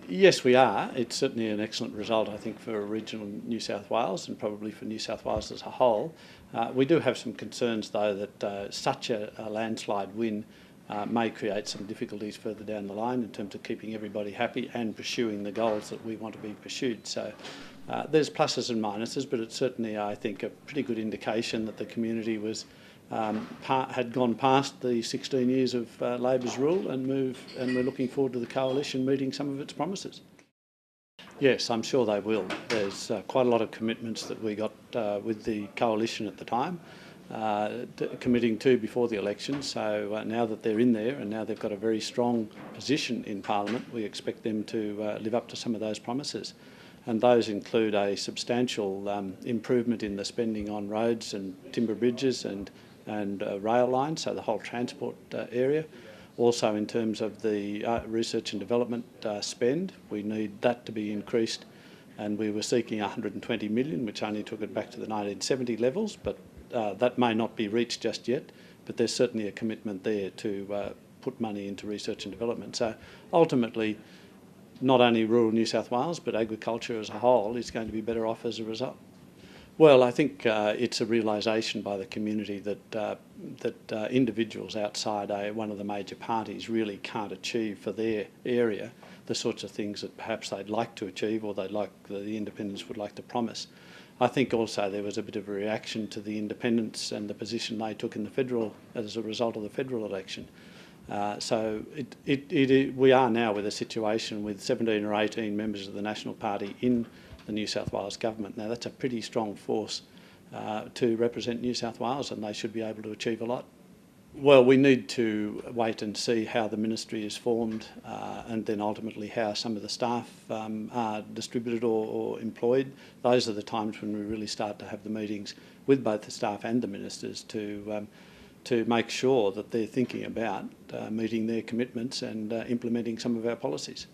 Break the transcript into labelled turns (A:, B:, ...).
A: Yes, we are. It's certainly an excellent result, I think, for regional New South Wales and probably for New South Wales as a whole. We do have some concerns, though, that such a landslide win may create some difficulties further down the line in terms of keeping everybody happy and pursuing the goals that we want to be pursued. So there's pluses and minuses, but it's certainly, I think, a pretty good indication that the community was had gone past the 16 years of Labor's rule and we're looking forward to the coalition meeting some of its promises. Yes, I'm sure they will. There's quite a lot of commitments that we got with the coalition at the time, committing to before the election. So now that they're in there and now they've got a very strong position in Parliament, we expect them to live up to some of those promises. And those include a substantial improvement in the spending on roads and timber bridges and rail lines, so the whole transport area. Also in terms of the research and development spend, we need that to be increased, and we were seeking 120 million, which only took it back to the 1970 levels, but that may not be reached just yet, but there's certainly a commitment there to put money into research and development. So ultimately, not only rural New South Wales, but agriculture as a whole is going to be better off as a result. Well, I think it's a realisation by the community that individuals outside one of the major parties really can't achieve for their area the sorts of things that perhaps they'd like to achieve or the independents would like to promise. I think also there was a bit of a reaction to the independents and the position they took in the federal as a result of the federal election. So we are now with a situation with 17 or 18 members of the National Party in the New South Wales government. Now that's a pretty strong force to represent New South Wales, and they should be able to achieve a lot. Well, we need to wait and see how the ministry is formed and then ultimately how some of the staff are distributed or employed. Those are the times when we really start to have the meetings with both the staff and the ministers to make sure that they're thinking about meeting their commitments and implementing some of our policies.